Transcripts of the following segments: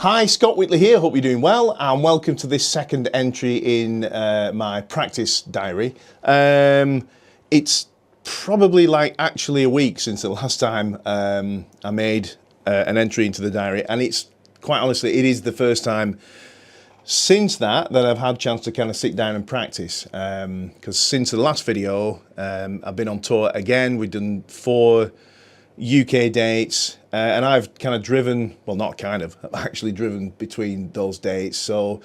Hi, Scott Whitley here, hope you're doing well, and welcome to this second entry in my practice diary. It's probably actually a week since the last time I made an entry into the diary, and it's quite honestly, it is the first time since that I've had a chance to kind of sit down and practice, because since the last video I've been on tour again. We've done 4 UK dates, and I've kind of driven, well, not kind of, I've actually driven between those dates. So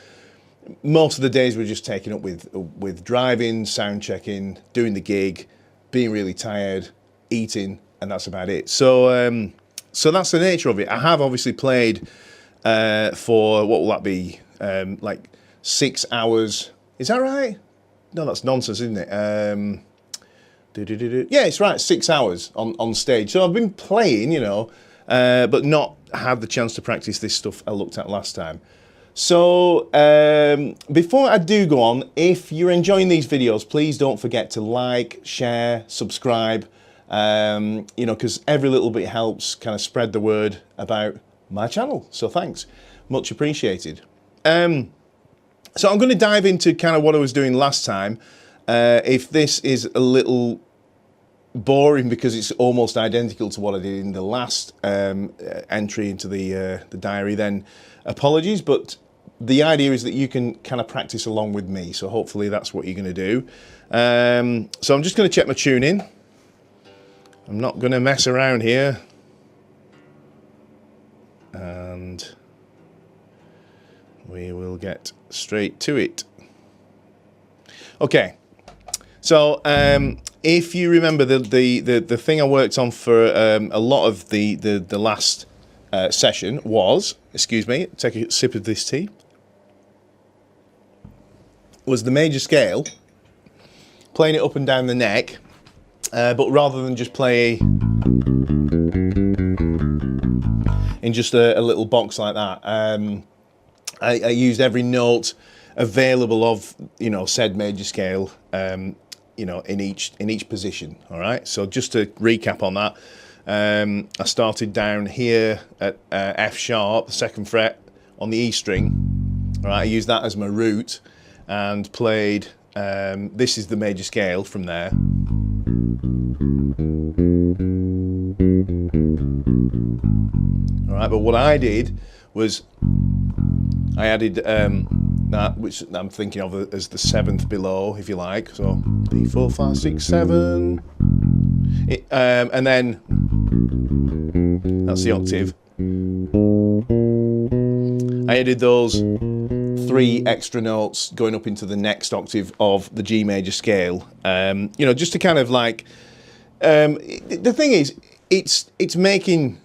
most of the days were just taken up with driving, sound checking, doing the gig, being really tired, eating, and that's about it. So so that's the nature of it. I have obviously played for, what will that be, like 6 hours. Is that right? No, that's nonsense, isn't it? Yeah, it's right, 6 hours on stage. So I've been playing, you know, but not had the chance to practice this stuff I looked at last time. So before I do go on, if you're enjoying these videos, please don't forget to like, share, subscribe, you know, because every little bit helps kind of spread the word about my channel. So thanks, much appreciated. So I'm going to dive into kind of what I was doing last time. If this is a little boring because it's almost identical to what I did in the last entry into the diary, then apologies, but the idea is that you can kind of practice along with me, so hopefully that's what you're going to do. So I'm just going to check my tuning. I'm not going to mess around here, and we will get straight to it. Okay. So if you remember, the thing I worked on for a lot of the last session was, excuse me, take a sip of this tea, was the major scale, playing it up and down the neck, but rather than just play in just a little box like that, I used every note available of, you know, said major scale, you know, in each position. All right, so just to recap on that, I started down here at F sharp, the 2nd fret on the E string. All right, I used that as my root and played, this is the major scale from there. All right, but what I did was I added that, which I'm thinking of as the 7th below, if you like. So B, 4, 5, 6, 7, and then that's the octave. I added those 3 extra notes going up into the next octave of the G major scale. You know, just to kind of like, the thing is, it's making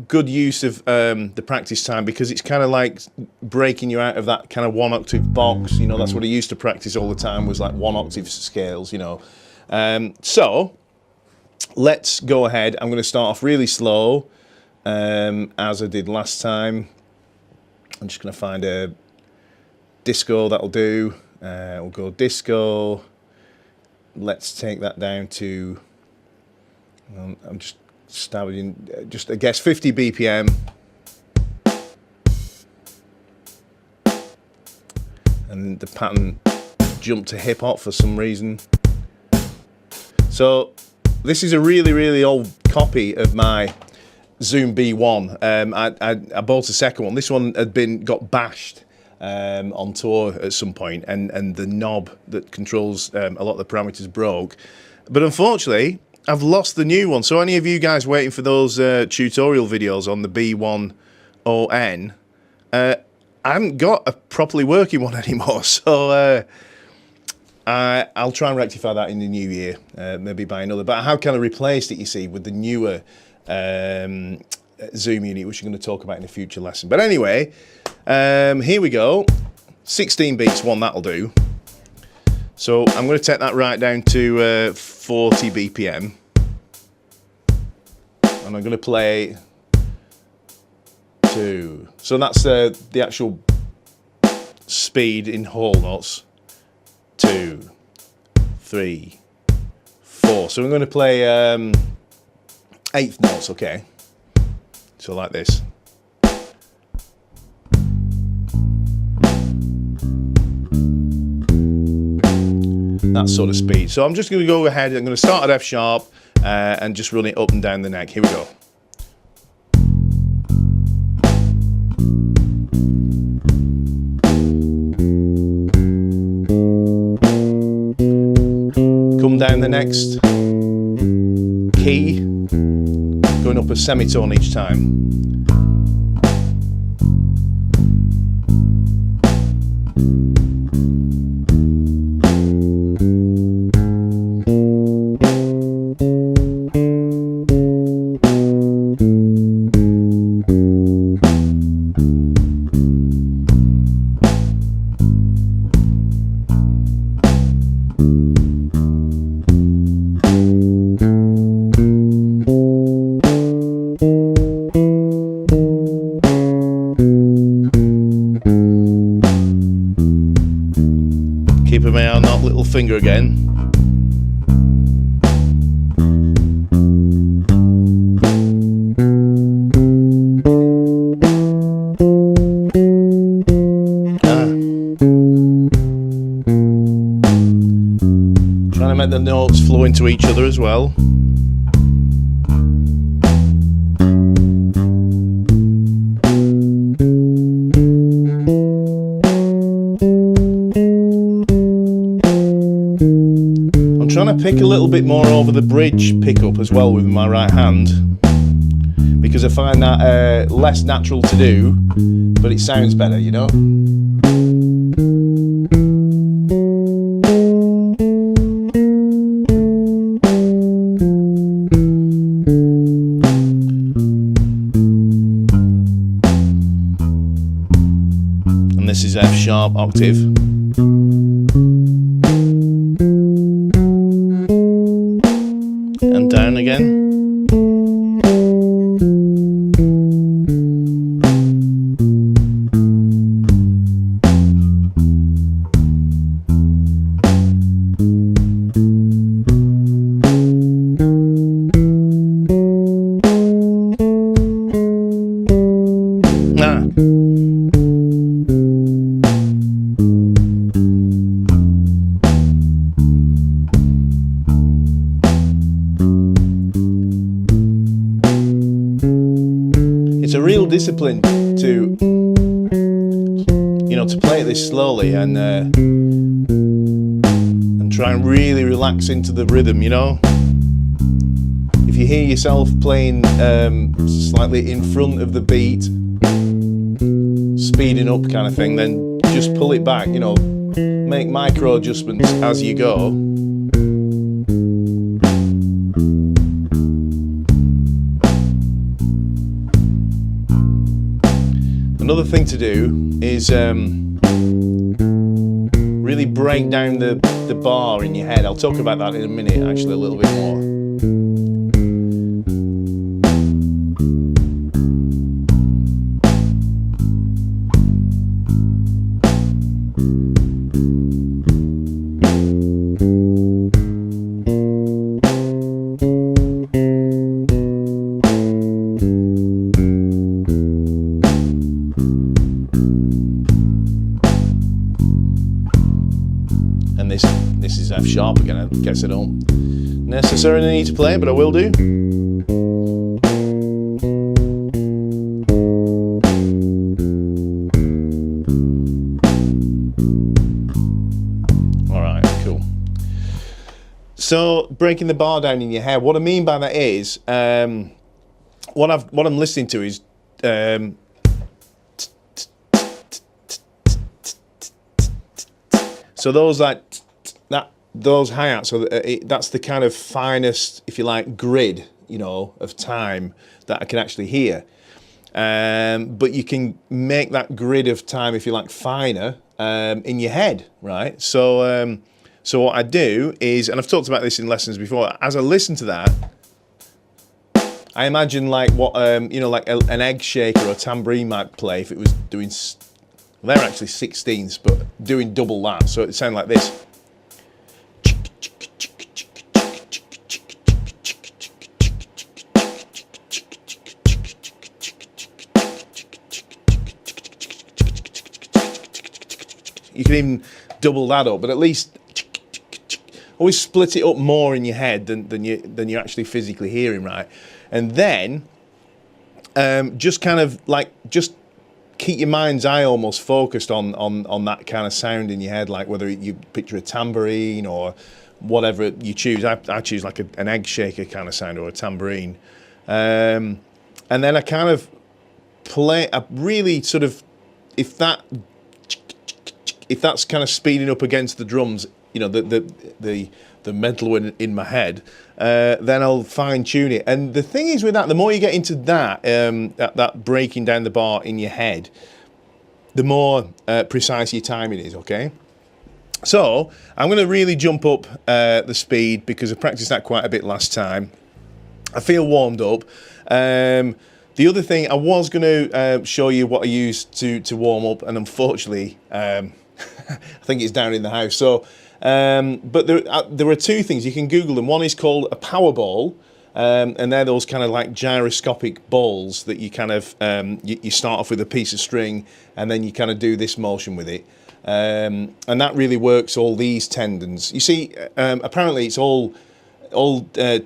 good use of the practice time, because it's kind of like breaking you out of that kind of 1 octave box. You know, that's what I used to practice all the time, was like 1 octave scales, you know. So let's go ahead. I'm going to start off really slow, as I did last time. I'm just going to find a disco, that'll do. We'll go disco. Let's take that down to, I'm just starting, just I guess 50 BPM, and the pattern jumped to hip hop for some reason. So this is a really old copy of my Zoom B1. I bought a second one. This one had got bashed on tour at some point, and the knob that controls a lot of the parameters broke. But unfortunately, I've lost the new one. So any of you guys waiting for those tutorial videos on the B1ON, I haven't got a properly working one anymore. So I'll try and rectify that in the new year, maybe buy another. But I have kind of replaced it, you see, with the newer Zoom unit, which I'm going to talk about in a future lesson. But anyway, here we go. 16 beats, one, that'll do. So I'm going to take that right down to 40 BPM. And I'm going to play 2. So that's the actual speed in whole notes. 2, 3, 4. So I'm going to play 8th notes, okay? So like this. that sort of speed. So I'm just going to go ahead, I'm going to start at F sharp and just run it up and down the neck. Here we go. Come down the next key, going up a semitone each time. Keeping my eye on that little finger again. Trying to make the notes flow into each other as well. Trying to pick a little bit more over the bridge pickup as well with my right hand, because I find that less natural to do, but it sounds better, you know. And this is F sharp octave. And down again. It's a real discipline to, you know, to play it this slowly and try and really relax into the rhythm, you know. If you hear yourself playing slightly in front of the beat, speeding up kind of thing, then just pull it back, you know, make micro adjustments as you go. Another thing to do is really break down the bar in your head. I'll talk about that in a minute, actually, a little bit more. And this is F sharp again. I guess I don't necessarily need to play it, but I will do. All right, cool. So breaking the bar down in your head. What I mean by that is what I'm listening to is so those those hi-hats, so that's the kind of finest, if you like, grid, you know, of time that I can actually hear. But you can make that grid of time, if you like, finer in your head, right? So so what I do is, and I've talked about this in lessons before, as I listen to that, I imagine like what you know, like an egg shaker or tambourine might play if it was doing. Well, they're actually 16ths, but doing double that, so it sounds like this. You can even double that up, but at least always split it up more in your head than you're actually physically hearing, right? And then just kind of like just keep your mind's eye almost focused on that kind of sound in your head, like whether you picture a tambourine or whatever you choose. I choose like an egg shaker kind of sound or a tambourine, and then I kind of play. I really sort of, if that's kind of speeding up against the drums, you know, the mental one in my head, then I'll fine tune it. And the thing is with that, the more you get into that, that breaking down the bar in your head, the more precise your timing is, okay? So I'm going to really jump up the speed because I practiced that quite a bit last time. I feel warmed up. The other thing, I was going to show you what I used to warm up, and unfortunately, I think it's down in the house. So, but there are two things. You can Google them. One is called a power ball, and they're those kind of like gyroscopic balls that you kind of, you start off with a piece of string, and then you kind of do this motion with it. And that really works all these tendons. You see, apparently it's all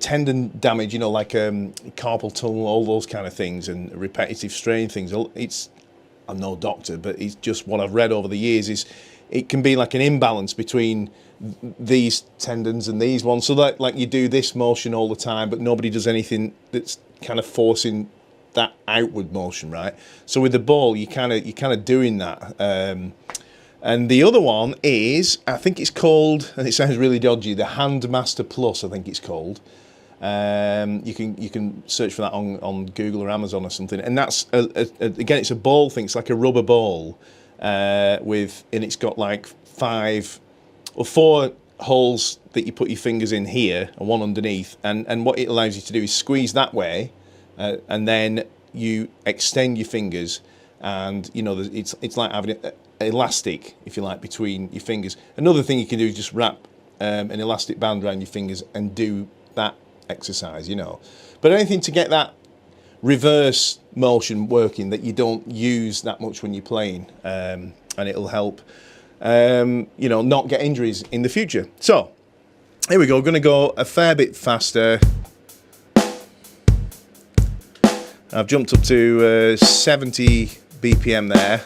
tendon damage, you know, like carpal tunnel, all those kind of things, and repetitive strain things. I'm no doctor, but it's just what I've read over the years is it can be like an imbalance between these tendons and these ones. So that like you do this motion all the time, but nobody does anything that's kind of forcing that outward motion, right? So with the ball, you kind of doing that. And the other one is, I think it's called, and it sounds really dodgy, the Handmaster Plus, I think it's called. You can search for that on Google or Amazon or something. And that's, again, it's a ball thing. It's like a rubber ball and it's got like 5 or 4 holes that you put your fingers in here and one underneath. And what it allows you to do is squeeze that way, and then you extend your fingers, and you know it's like having elastic, if you like, between your fingers. Another thing you can do is just wrap an elastic band around your fingers and do that exercise, you know. But anything to get that reverse motion working that you don't use that much when you're playing, and it'll help, you know, not get injuries in the future. So here we go. Going to go a fair bit faster. I've jumped up to 70 BPM there.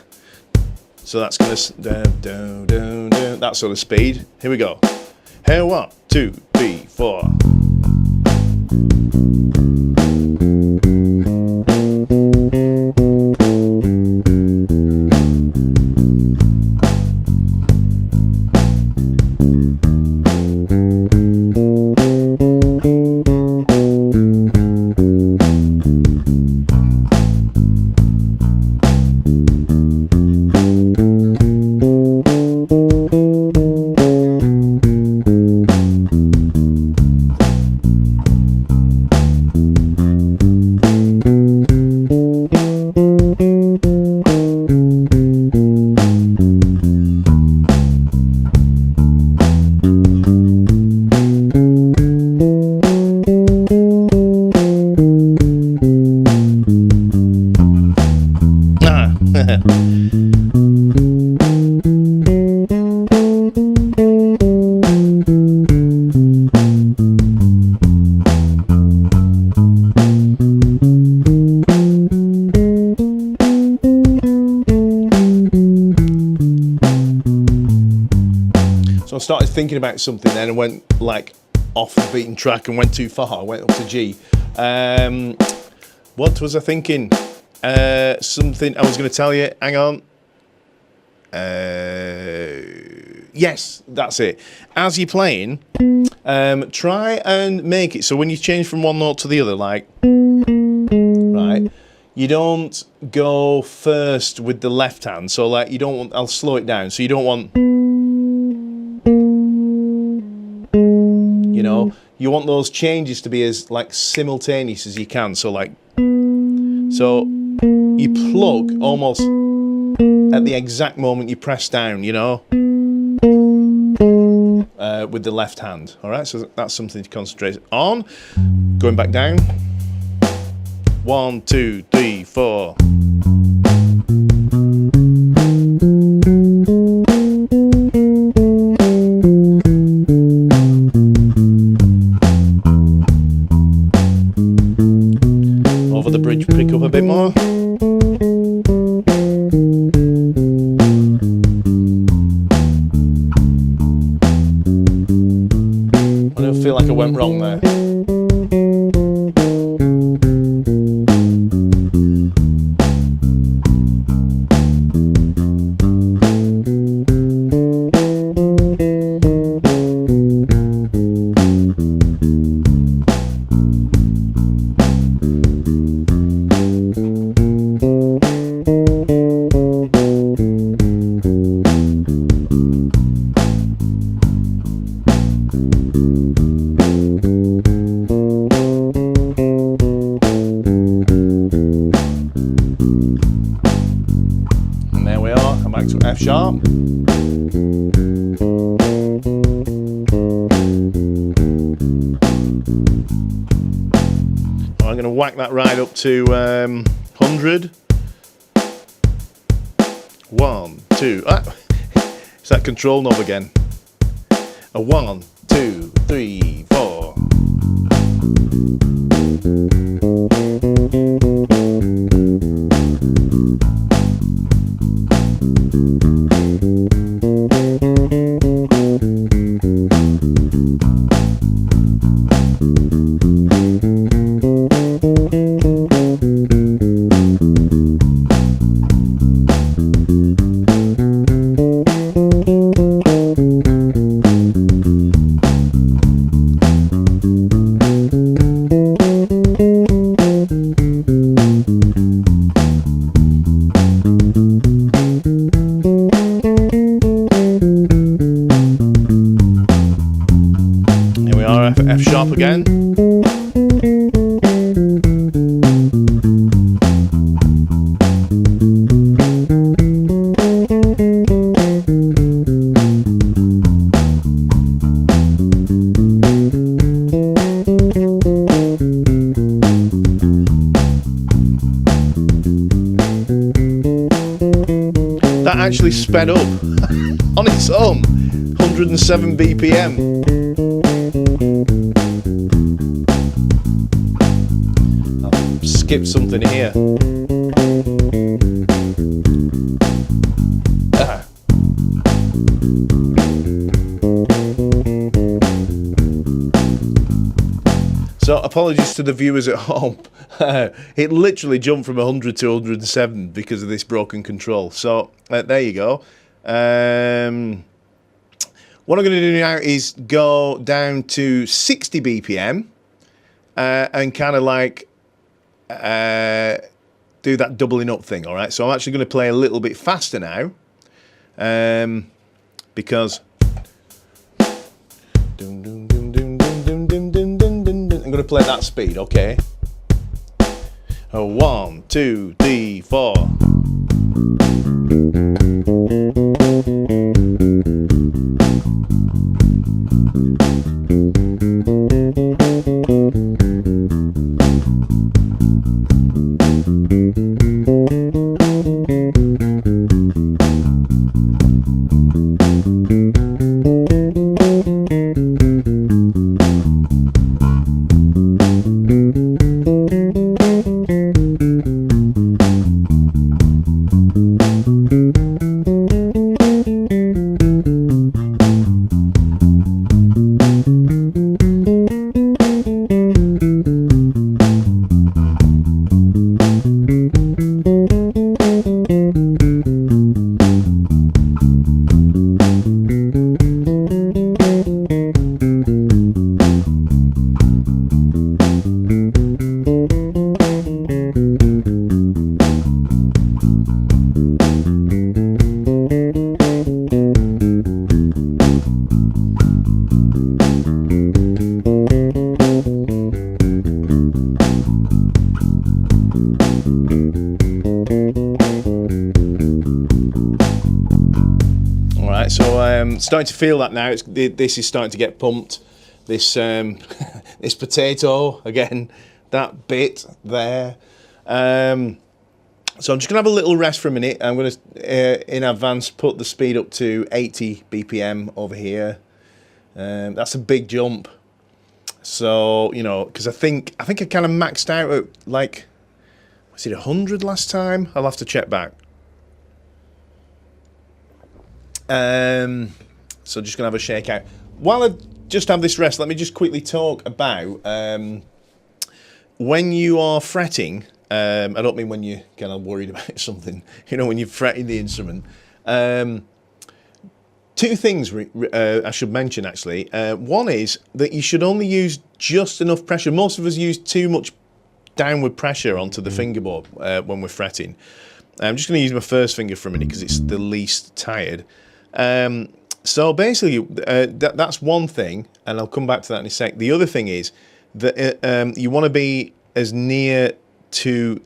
So that's going to that sort of speed. Here we go. Here, 1, 2, 3, 4. So I started thinking about something then and went like off the beaten track and went too far. I went up to G. What was I thinking? Something I was going to tell you. Hang on. Yes, that's it. As you're playing, try and make it so when you change from one note to the other, like, right, you don't go first with the left hand. So like you don't want, I'll slow it down. So you don't want, you know, you want those changes to be as like simultaneous as you can. So like, so you plug almost at the exact moment you press down, you know, with the left hand. All right, so that's something to concentrate on. Going back down. 1, 2, 3, 4. And there we are, I'm back to F sharp. I'm going to whack that right up to 100. 1, 2. It's that control knob again. A 1, 2, 3, 4. F sharp again. That actually sped up on its own, 107 BPM. Skip something here. So apologies to the viewers at home. It literally jumped from 100 to 107 because of this broken control. So there you go. What I'm going to do now is go down to 60 BPM and kind of like do that doubling up thing. All right, so I'm actually going to play a little bit faster now because I'm going to play at that speed. Okay, 1, 2, 3, 4. So I'm starting to feel that now. This is starting to get pumped. This this potato again, that bit there. So I'm just gonna have a little rest for a minute. I'm gonna in advance put the speed up to 80 BPM over here. That's a big jump. So you know, because I think I kind of maxed out at like, was it 100 last time? I'll have to check back. So just gonna have a shake out. While I just have this rest, let me just quickly talk about when you are fretting. I don't mean when you're kind of worried about something. You know, when you're fretting the instrument. Two things I should mention actually. One is that you should only use just enough pressure. Most of us use too much downward pressure onto the fingerboard when we're fretting. I'm just going to use my first finger for a minute because it's the least tired. So basically, that's one thing, and I'll come back to that in a sec. The other thing is that you want to be as near to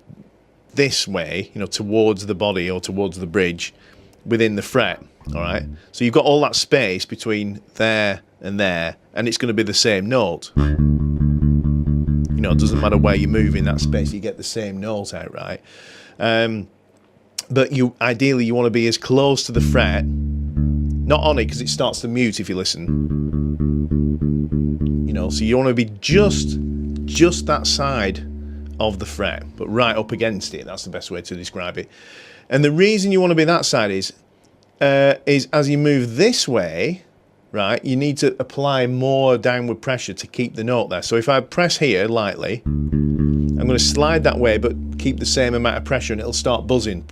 this way, you know, towards the body or towards the bridge within the fret. All right, so you've got all that space between there, and it's going to be the same note. You know, it doesn't matter where you move in that space, you get the same note out, right? But ideally you want to be as close to the fret, not on it because it starts to mute if you listen. You know, so you want to be just that side of the fret, but right up against it. That's the best way to describe it. And the reason you want to be that side is as you move this way, right, you need to apply more downward pressure to keep the note there. So if I press here lightly, I'm going to slide that way, but keep the same amount of pressure and it'll start buzzing.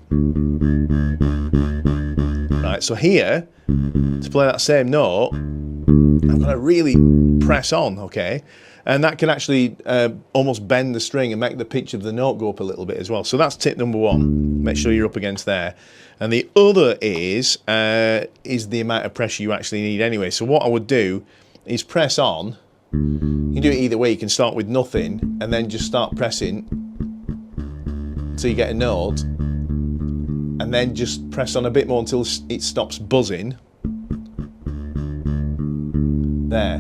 Right, so here, to play that same note, I'm going to really press on, okay? And that can actually almost bend the string and make the pitch of the note go up a little bit as well. So that's tip number one. Make sure you're up against there. And the other is the amount of pressure you actually need anyway. So what I would do is press on. You can do it either way. You can start with nothing and then just start pressing until you get a note. And then just press on a bit more until it stops buzzing. There.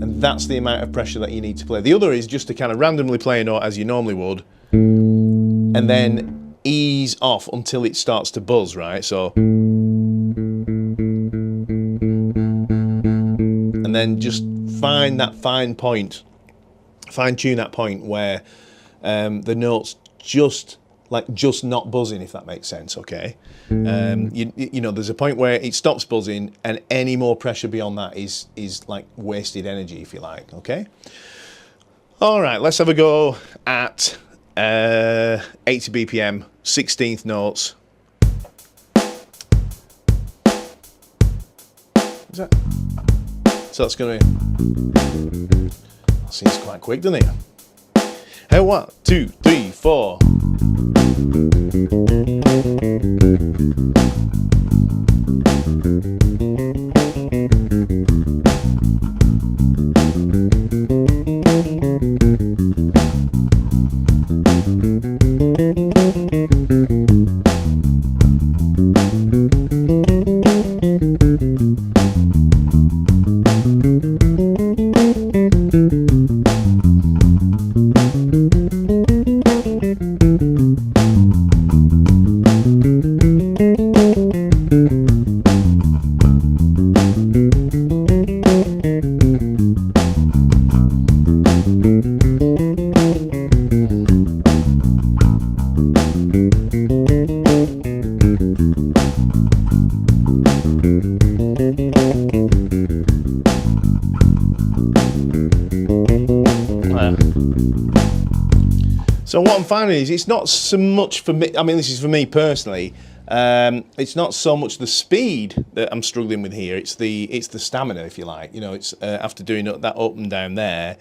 And that's the amount of pressure that you need to play. The other is just to kind of randomly play a note as you normally would, and then ease off until it starts to buzz, right? So, and then just find that fine point, fine tune that point where the note's just not buzzing, if that makes sense, okay? You know, there's a point where it stops buzzing, and any more pressure beyond that is like wasted energy, if you like, okay? All right, let's have a go at 80 BPM, 16th notes. Is that? So that's going to be, seems quite quick, doesn't it? Hey, 1, 2, 3, 4. So what I'm finding is it's not so much for me, I mean, this is for me personally, it's not so much the speed that I'm struggling with here, it's the stamina, if you like. You know, it's after doing that up and down there,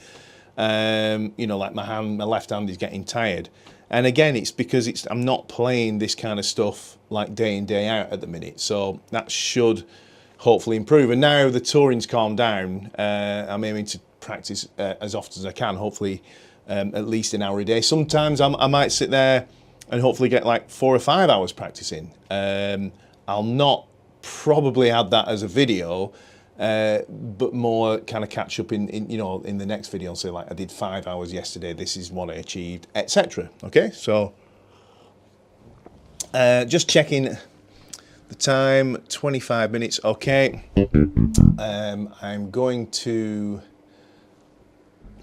you know, like my left hand is getting tired. And again, it's because I'm not playing this kind of stuff like day in, day out at the minute. So that should hopefully improve. And now the touring's calmed down, I'm aiming to practice as often as I can, hopefully at least an hour a day. Sometimes I might sit there and hopefully get like 4 or 5 hours practicing. I'll not probably add that as a video, but more kind of catch up in you know, in the next video and say like I did 5 hours yesterday, this is what I achieved, etc. Okay, so just checking the time, 25 minutes. Okay, I'm going to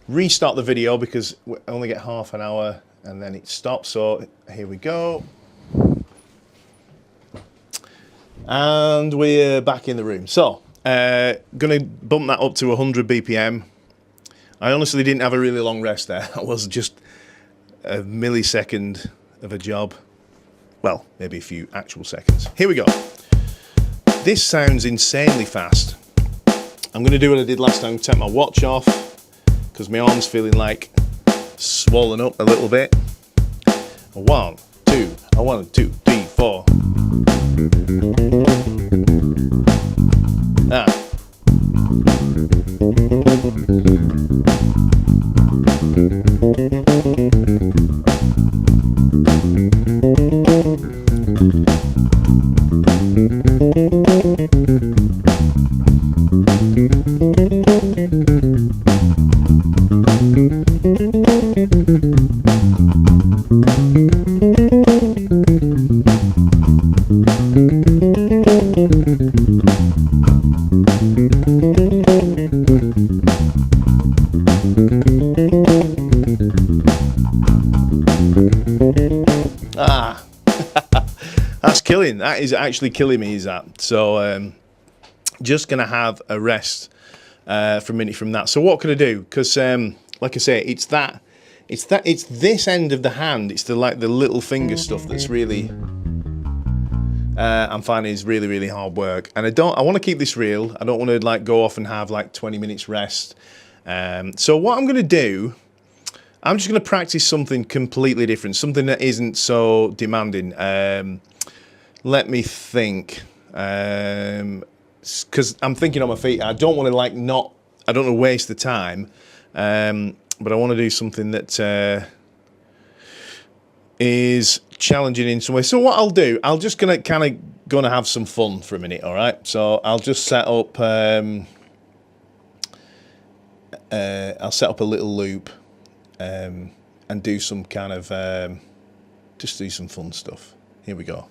restart the video because we only get half an hour and then it stops. So here we go. And we're back in the room. So, gonna bump that up to 100 BPM. I honestly didn't have a really long rest there. That was just a millisecond of a job. Well, maybe a few actual seconds. Here we go. This sounds insanely fast. I'm gonna do what I did last time, take my watch off, because my arm's feeling like swollen up a little bit. 1, 2, 1, 2, 3, 4. Ah, that's killing. That is actually killing me, is that? So just gonna have a rest for a minute from that. So what can I do? Because like I say, it's this end of the hand. It's the little finger stuff that's really I'm finding is really hard work. And I want to keep this real. I don't want to like go off and have like 20 minutes rest. So what I'm gonna do, I'm just going to practice something completely different, something that isn't so demanding. Let me think, because I'm thinking on my feet. I don't want to I don't want to waste the time, but I want to do something that is challenging in some way. So what I'll do, I'll just gonna have some fun for a minute. All right. So I'll just set up. I'll set up a little loop. And do some kind of just do some fun stuff. Here we go.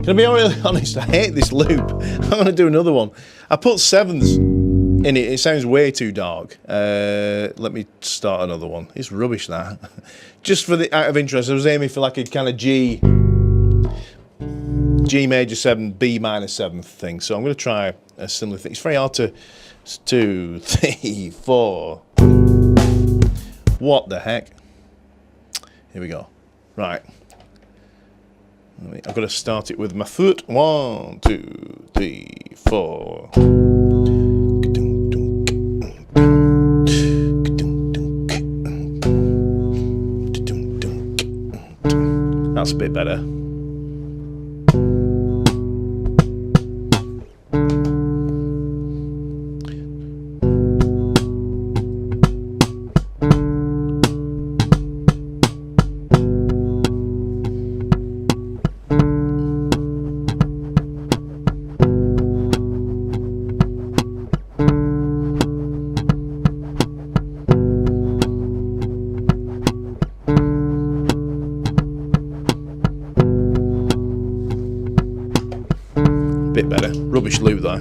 Can I be really honest? I hate this loop. I'm going to do another one. I put sevenths in it. It sounds way too dark. Let me start another one. It's rubbish, that. Just for the out of interest, I was aiming for like a kind of G major 7, B minor 7th thing. So I'm going to try a similar thing. It's very hard to... 2, 3, 4. What the heck? Here we go. Right. I've got to start it with my foot. 1, 2, 3, 4. That's a bit better. Bit better. Rubbish loop though.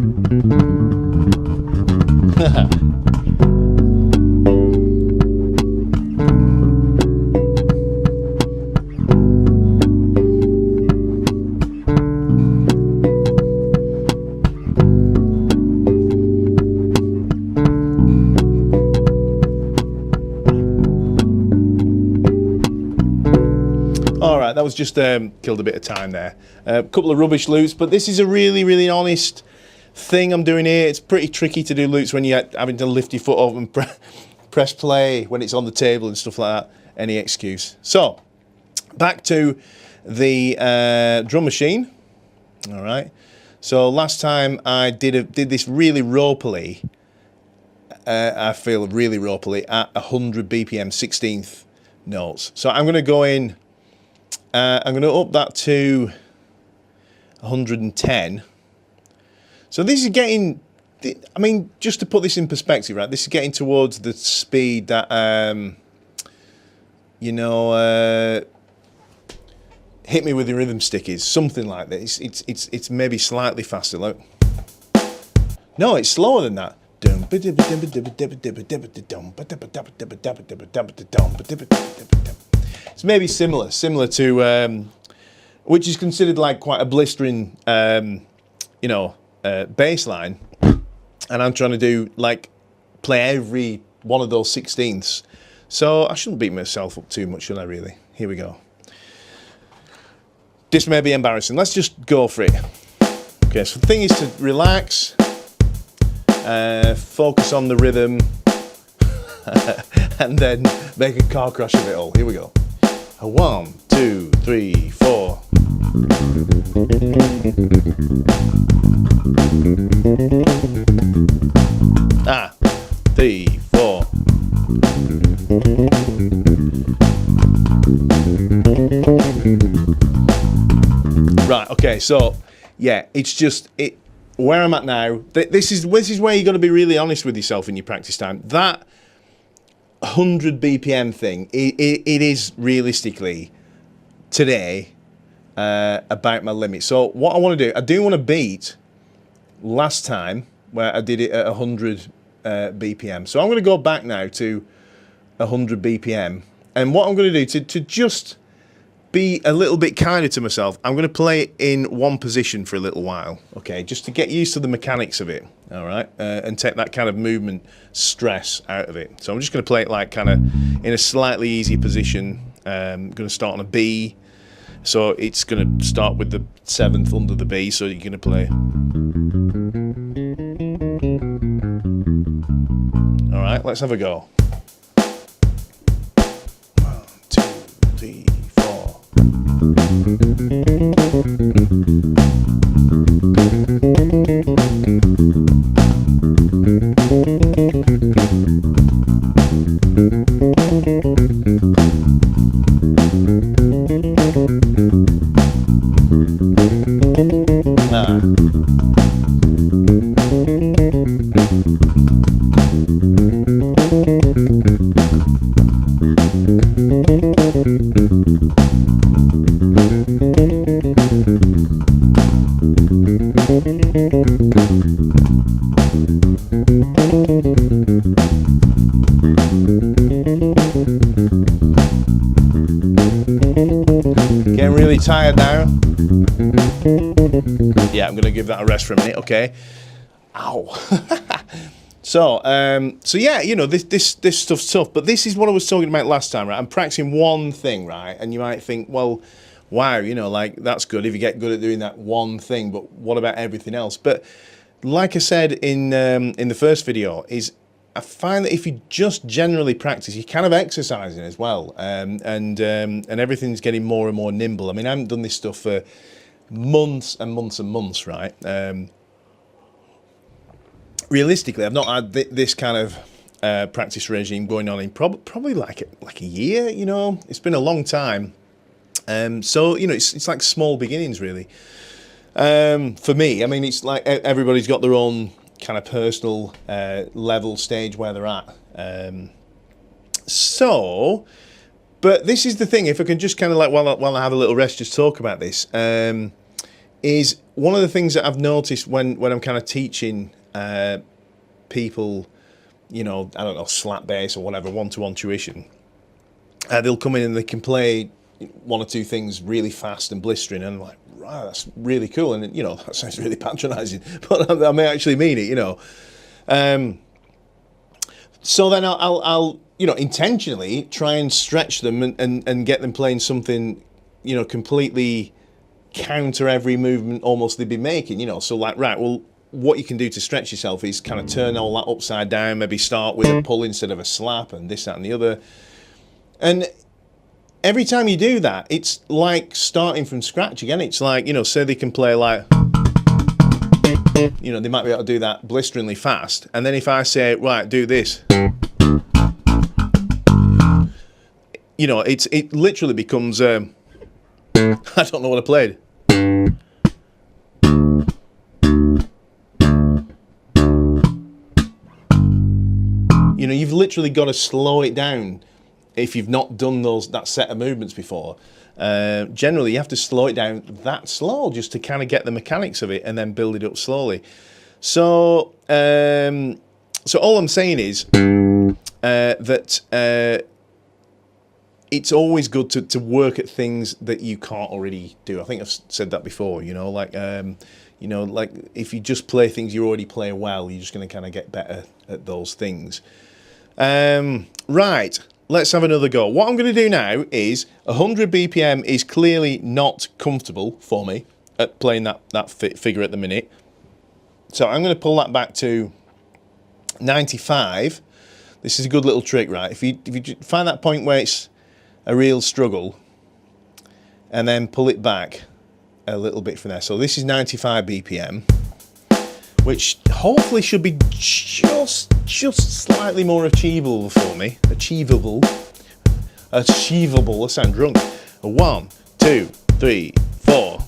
Alright, that was just killed a bit of time there. A couple of rubbish loops, but this is a really, really honest thing I'm doing here. It's pretty tricky to do loops when you're having to lift your foot up and press play when it's on the table and stuff like that. Any excuse. So, back to the drum machine. Alright, so last time I did this really ropily, I feel really ropily, at 100 BPM 16th notes. So I'm going to go in, I'm going to up that to 110. So this is getting, I mean, just to put this in perspective, right, this is getting towards the speed that, you know, Hit Me With Your Rhythm Stick is, something like this. It's maybe slightly faster, look. No, it's slower than that. It's maybe similar to, which is considered like quite a blistering, you know, bass line. And I'm trying to do, like, play every one of those 16ths. So I shouldn't beat myself up too much, should I, really? Here we go. This may be embarrassing. Let's just go for it. Okay, so the thing is to relax, focus on the rhythm, and then make a car crash of it all. Here we go. 1, 2, 3, 4. Ah, 3, 4. Right, okay, so yeah, it's just where I'm at now. This is where you got to be really honest with yourself in your practice time. That 100 BPM thing, it is realistically today about my limit. So what I want to do, I do want to beat last time where I did it at 100 BPM. So I'm going to go back now to 100 BPM, and what I'm going to do to just be a little bit kinder to myself, I'm going to play it in one position for a little while, okay, just to get used to the mechanics of it, all right, and take that kind of movement stress out of it. So I'm just going to play it like kind of in a slightly easier position. I'm going to start on a B, so it's going to start with the 7th under the B, so you're going to play. All right, let's have a go. 1, 2, 3, 4. Getting really tired now. Yeah, I'm gonna give that a rest for a minute. Okay. Ow. So yeah, you know, this stuff's tough, but this is what I was talking about last time, right? I'm practicing one thing, right? And you might think, well, wow, you know, like that's good if you get good at doing that one thing, but what about everything else? But like I said in the first video, is I find that if you just generally practice, you're kind of exercising as well, and everything's getting more and more nimble. I mean, I haven't done this stuff for months and months and months, right? Realistically, I've not had this kind of practice regime going on in probably like a year. You know, it's been a long time. So you know, it's like small beginnings, really. For me, I mean, it's like everybody's got their own kind of personal level stage where they're at. So, but this is the thing. If I can just kind of like while I have a little rest, just talk about this. is one of the things that I've noticed when I'm kind of teaching people, you know, I don't know, slap bass or whatever, one-to-one tuition. They'll come in and they can play one or two things really fast and blistering, and I'm like, right, that's really cool. And, you know, that sounds really patronising, but I may actually mean it, you know. So then I'll you know, intentionally try and stretch them and get them playing something, you know, completely counter every movement almost they'd be making, you know. So like, right, well, what you can do to stretch yourself is kind of turn all that upside down, maybe start with a pull instead of a slap, and this, that, and the other. And every time you do that, it's like starting from scratch again. It's like, you know, say they can play like, you know, they might be able to do that blisteringly fast. And then if I say, right, do this, you know, it literally becomes, I don't know what I played. You know, you've literally got to slow it down. If you've not done that set of movements before, generally you have to slow it down that slow just to kind of get the mechanics of it and then build it up slowly. So, so all I'm saying is that it's always good to work at things that you can't already do. I think I've said that before. You know, like you know, like if you just play things you already play well, you're just going to kind of get better at those things. Right. Let's have another go. What I'm going to do now is 100 BPM is clearly not comfortable for me at playing that figure at the minute. So I'm going to pull that back to 95. This is a good little trick, right? If you find that point where it's a real struggle, and then pull it back a little bit from there. So this is 95 BPM, which hopefully should be just slightly more achievable for me. Achievable. I sound drunk. 1, 2, 3, 4.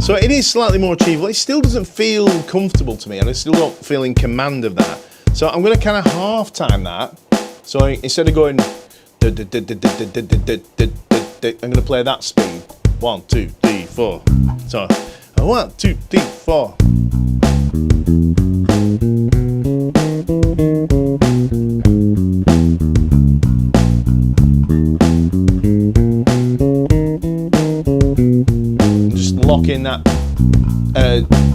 So it is slightly more achievable. It still doesn't feel comfortable to me, and I still don't feel in command of that. So I'm going to kind of half time that. So instead of going, I'm going to play that speed. 1, 2, 3, 4. So 1, 2, 3, 4. Just lock in that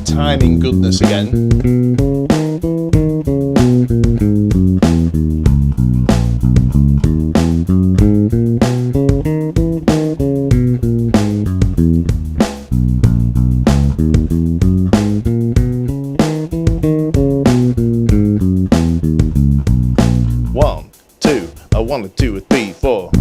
timing goodness again. A 1, a 2, a 3, 4.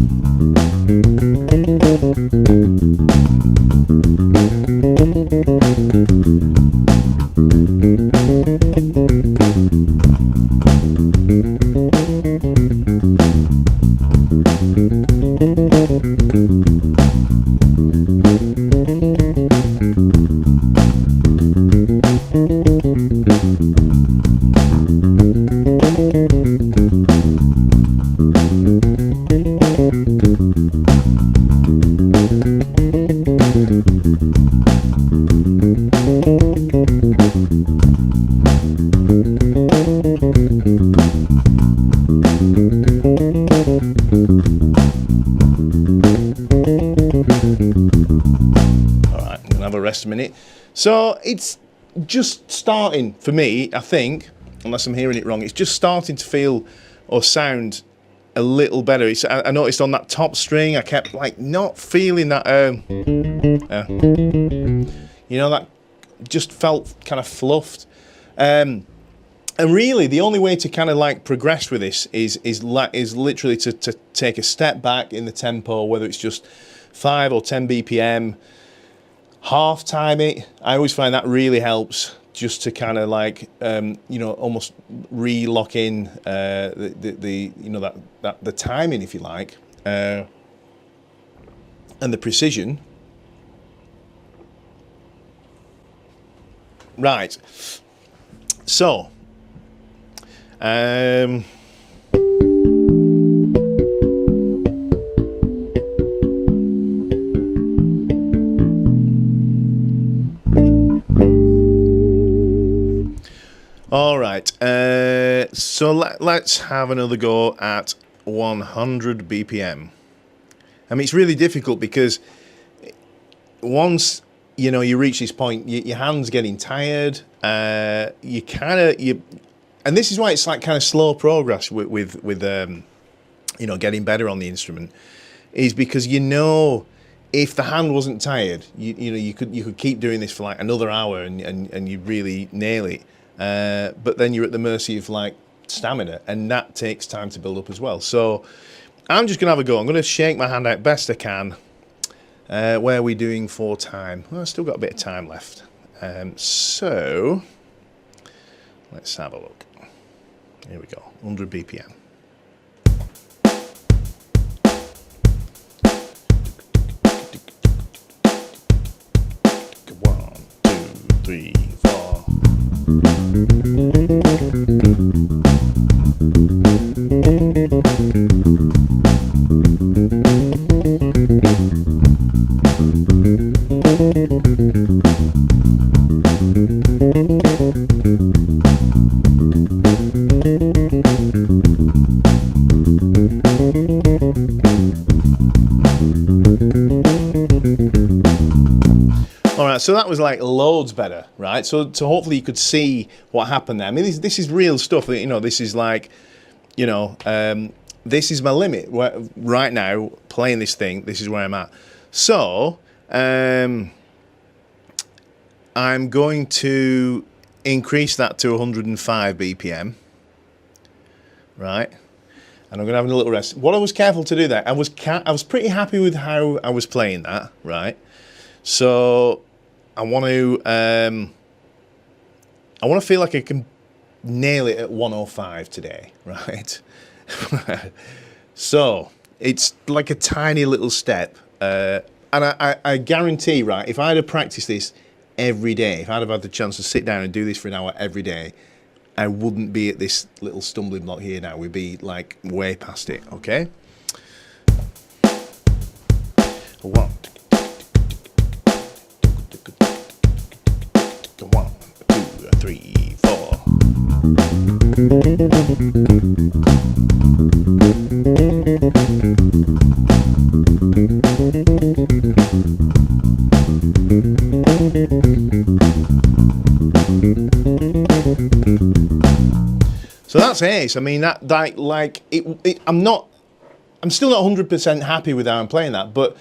A minute. So it's just starting for me, I think, unless I'm hearing it wrong, it's just starting to feel or sound a little better. I noticed on that top string I kept like not feeling that you know, that just felt kind of fluffed, and really the only way to kind of like progress with this is literally to take a step back in the tempo, whether it's just 5 or 10 BPM. Half time it. I always find that really helps, just to kind of like you know, almost re-lock in the you know, that the timing, if you like. and the precision. Right. So, all right. So let's have another go at 100 BPM. I mean, it's really difficult because once you reach this point, your hand's getting tired. And this is why it's like kind of slow progress with getting better on the instrument, is because if the hand wasn't tired, you could keep doing this for like another hour and you'd really nail it. But then you're at the mercy of like stamina, and that takes time to build up as well. So I'm just gonna have a go. I'm gonna shake my hand out best I can. Where are we doing for time? Well, I've still got a bit of time left. So let's have a look. Here we go. 100 BPM. 1, 2, 3, 4. Alright, so that was like loads better, right? So hopefully you could see what happened there. I mean, this is real stuff. This is like, this is my limit. Right now, playing this thing, this is where I'm at. So, I'm going to increase that to 105 BPM, right? And I'm going to have a little rest. What I was careful to do there, I was pretty happy with how I was playing that, right? So I want to feel like I can nail it at 105 today, right? So it's like a tiny little step, and I guarantee, right, if I'd have practiced this every day, if I'd have had the chance to sit down and do this for an hour every day, I wouldn't be at this little stumbling block here now. We'd be like way past it, okay? 1, 2, 3, 4. So that's ace. I mean, I'm still not 100% happy with how I'm playing that, but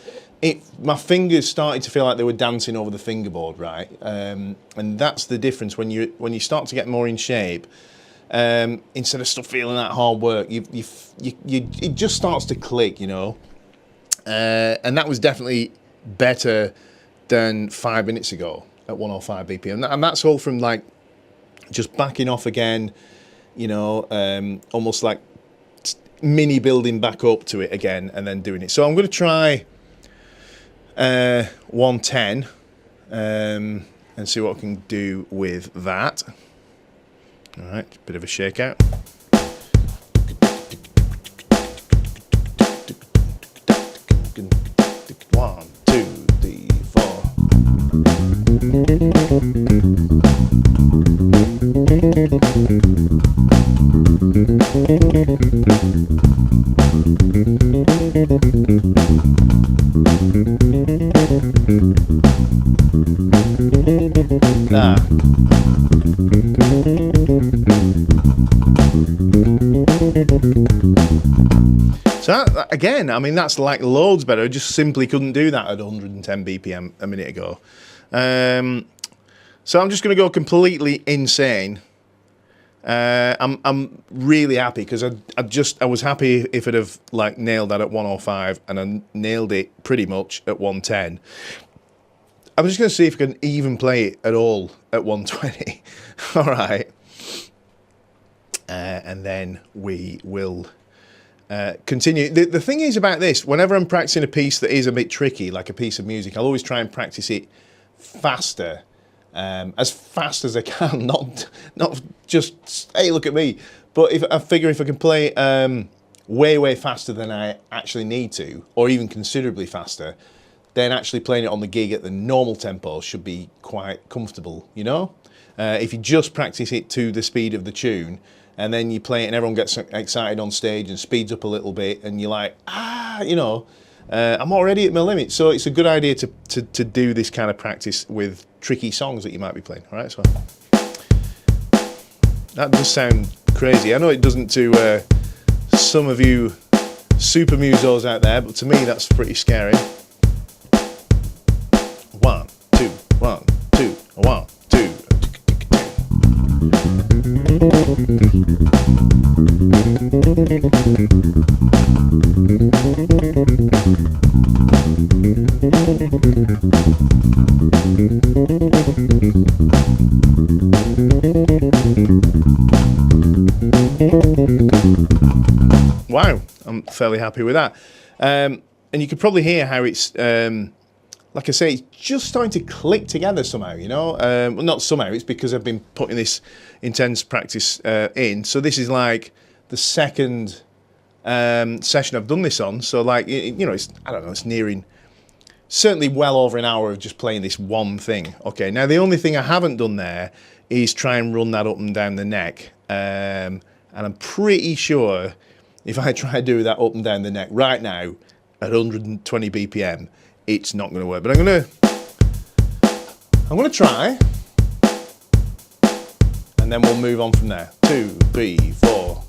my fingers started to feel like they were dancing over the fingerboard, right? And that's the difference when you start to get more in shape. Instead of still feeling that hard work, it just starts to click, and that was definitely better than 5 minutes ago at 105 BPM, and that's all from like just backing off again, almost like mini building back up to it again and then doing it. So I'm going to try 110 and see what I can do with that. All right, bit of a shakeout. 1, 2, 3, 4. So again, I mean, that's like loads better. I just simply couldn't do that at 110 BPM a minute ago. So I'm just going to go completely insane. I'm really happy because I was happy if I'd have like nailed that at 105, and I nailed it pretty much at 110. I'm just going to see if I can even play it at all at 120. All right. And then we will continue. The thing is about this, whenever I'm practicing a piece that is a bit tricky, like a piece of music, I'll always try and practice it faster, as fast as I can, not just, hey, look at me. But if I figure if I can play way faster than I actually need to, or even considerably faster, then actually playing it on the gig at the normal tempo should be quite comfortable, you know? If you just practice it to the speed of the tune, and then you play it and everyone gets excited on stage and speeds up a little bit, and you're like, you know, I'm already at my limit. So it's a good idea to do this kind of practice with tricky songs that you might be playing. All right, so that does sound crazy. I know it doesn't to some of you super musos out there, but to me that's pretty scary. 1, 2, 1, 2, 1, 2. Wow, I'm fairly happy with that. And you can probably hear how it's, like I say, it's just starting to click together somehow, you know? Well, not somehow, it's because I've been putting this intense practice in. So this is like the second session I've done this on. So like, you know, it's, I don't know, it's nearing, certainly well over an hour of just playing this one thing. Okay, now the only thing I haven't done there is try and run that up and down the neck. And I'm pretty sure if I try to do that up and down the neck right now at 120 BPM, it's not going to work. But I'm going to try, and then we'll move on from there. 2, 3, 4.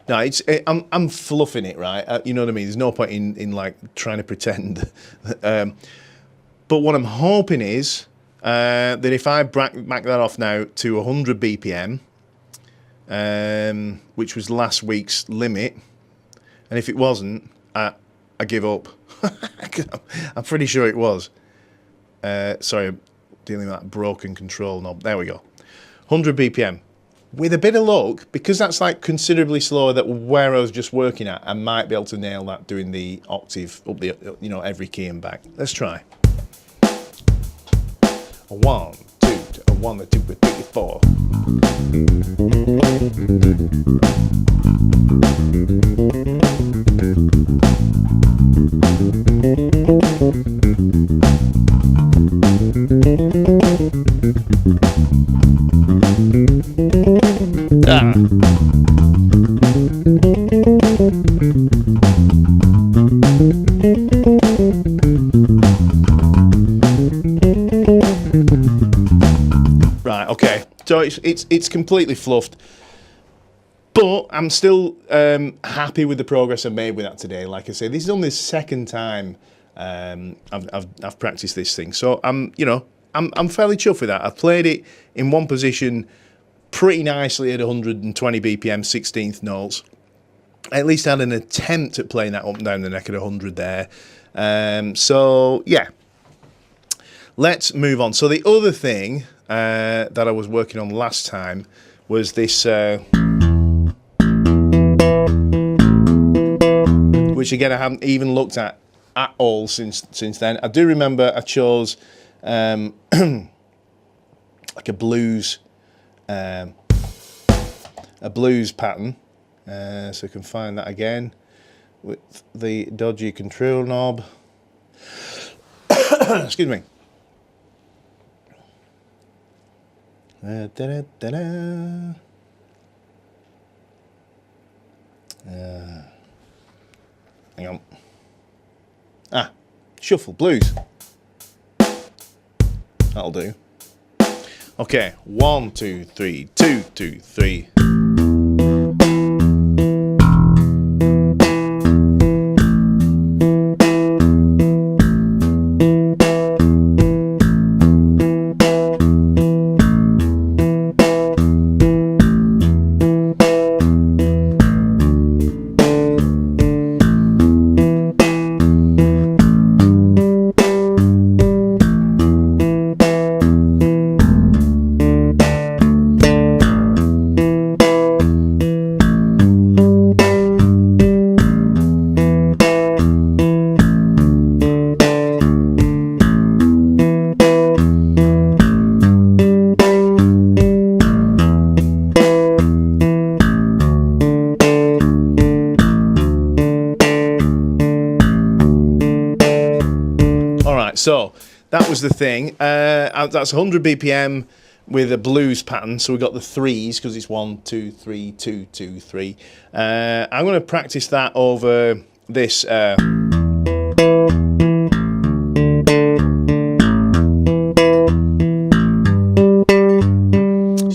No, it's I'm fluffing it, right? You know what I mean? There's no point in like trying to pretend. But what I'm hoping is that if I back that off now to 100 BPM, which was last week's limit, and if it wasn't, I give up. I'm pretty sure it was. Sorry, I'm dealing with that broken control knob. There we go. 100 BPM. With a bit of luck, because that's like considerably slower than where I was just working at, I might be able to nail that doing the octave up the, you know, every key and back. Let's try. 1, 2, 1, 2, 3, 4. Right, okay. So it's completely fluffed, but I'm still happy with the progress I've made with that today. Like I say, this is only the second time I've practiced this thing, so I'm fairly chuffed with that. I've played it in one position pretty nicely at 120 BPM 16th notes. I at least had an attempt at playing that up and down the neck at 100 there. So yeah, let's move on. So the other thing that I was working on last time was this, which again I haven't even looked at all since then. I do remember I chose like a blues pattern, so I can find that again with the dodgy control knob. Excuse me. Hang on. Shuffle blues. That'll do. Okay, 1, 2, 3, 2, 2, 3. So that was the thing. That's 100 BPM with a blues pattern. So we've got the threes because it's 1, 2, 3, 2, 2, 3. I'm going to practice that over this. So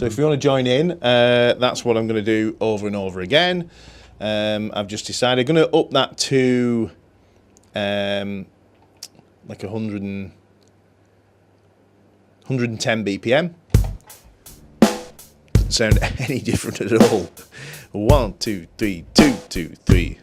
if you want to join in, that's what I'm going to do over and over again. I've just decided I'm going to up that to like 110 BPM. Doesn't sound any different at all. 1, 2, 3, 2, 2, 3.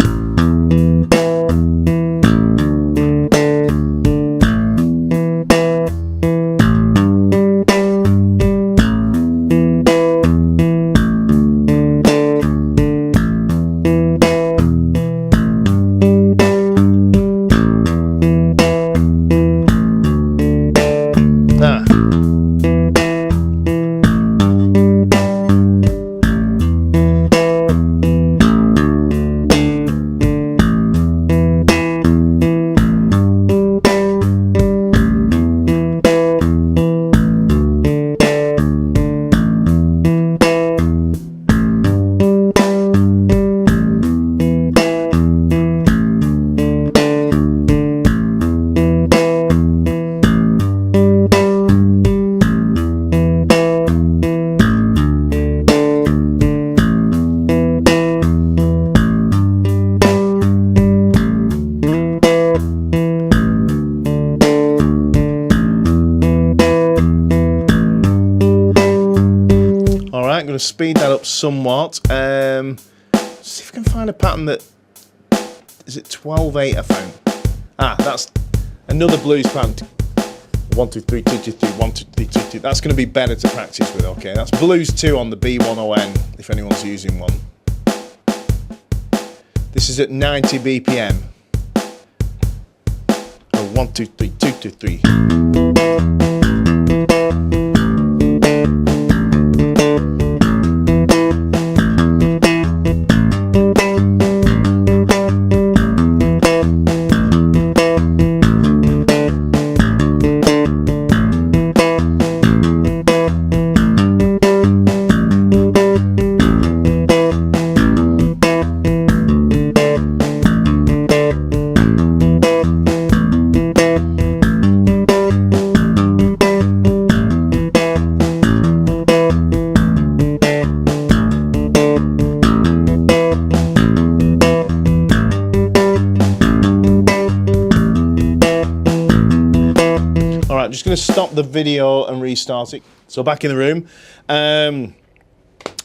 I'm going to speed that up somewhat. See if I can find a pattern that is it 12/8 I found. That's another blues pattern. 1, 2, 3, 2, 2, 3, 1, 2, 3, 2, 2. That's going to be better to practice with. Okay, that's blues 2 on the B10N if anyone's using one. This is at 90 BPM. 1, 2, 3, 2, 2, 3. I'm just going to stop the video and restart it. So back in the room.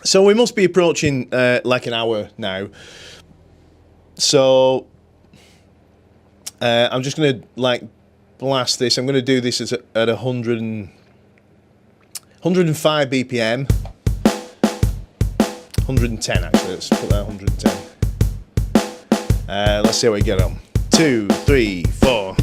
So we must be approaching like an hour now. So I'm just going to like blast this. I'm going to do this at 105 BPM. 110 actually. Let's put that 110. Let's see how we get on. 2, 3, 4.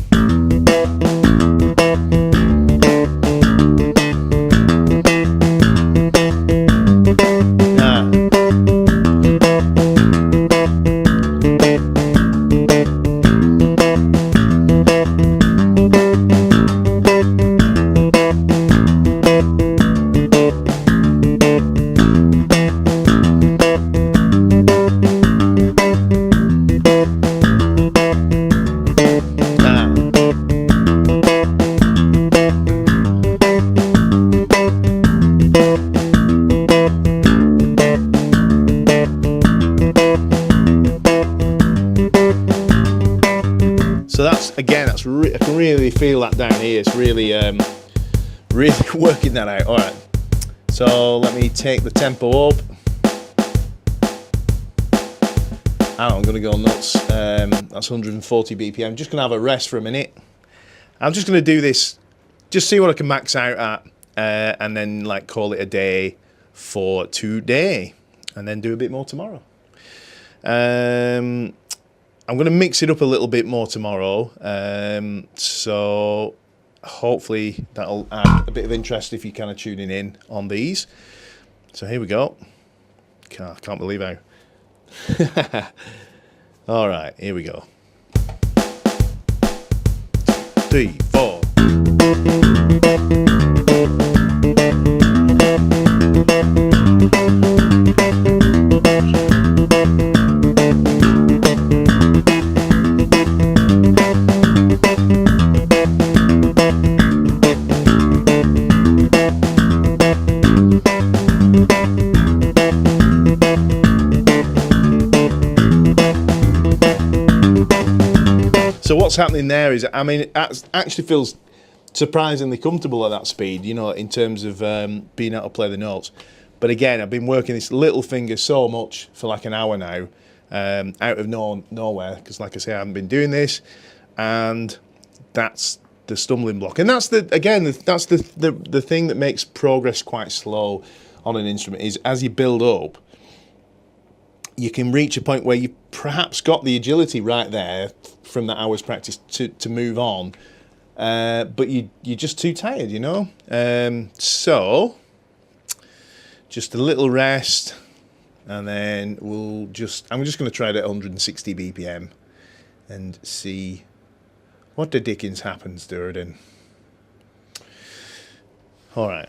So that's again, I can really feel that down here. It's really, really working that out. All right. So let me take the tempo up. I'm going to go nuts. That's 140 BPM. Just going to have a rest for a minute. I'm just going to do this, just see what I can max out at, and then like call it a day for today, and then do a bit more tomorrow. I'm going to mix it up a little bit more tomorrow, so hopefully that'll add a bit of interest if you're kind of tuning in on these. So here we go. I can't believe how. All right, here we go. 3, 4. So what's happening there is, I mean, it actually feels surprisingly comfortable at that speed, you know, in terms of being able to play the notes. But again, I've been working this little finger so much for like an hour now, out of nowhere, because like I say, I haven't been doing this, and that's the stumbling block. And that's the thing that makes progress quite slow on an instrument, is as you build up, you can reach a point where you perhaps got the agility right there from that hour's practice to move on, but you're just too tired, you know. So just a little rest, and then I'm just going to try it at 160 BPM and see what the dickens happens, Durden. All right.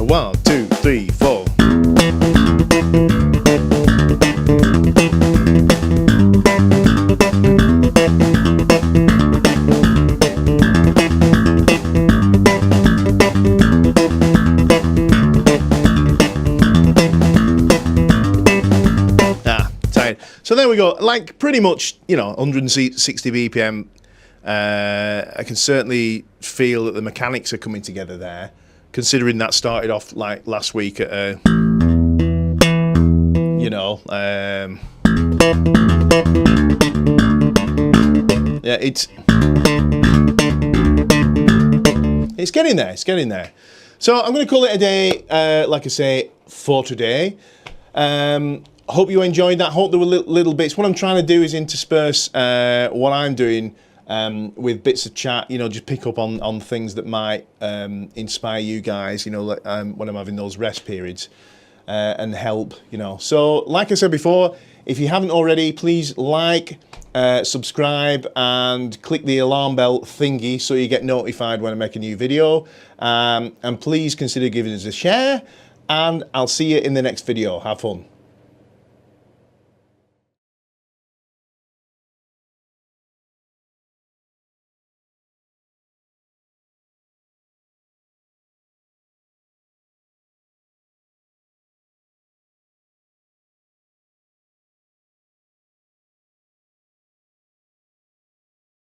One, two, three, four. Tight. So there we go. Like pretty much, you know, 160 BPM. I can certainly feel that the mechanics are coming together there, considering that started off like last week at a, you know, yeah, it's getting there, it's getting there. So I'm going to call it a day, like I say, for today. Hope you enjoyed that. Hope there were little bits. What I'm trying to do is intersperse what I'm doing with bits of chat, you know, just pick up on things that might inspire you guys, you know, like, when I'm having those rest periods, and help, you know. So like I said before, if you haven't already, please like, subscribe, and click the alarm bell thingy so you get notified when I make a new video, and please consider giving us a share, and I'll see you in the next video. Have fun.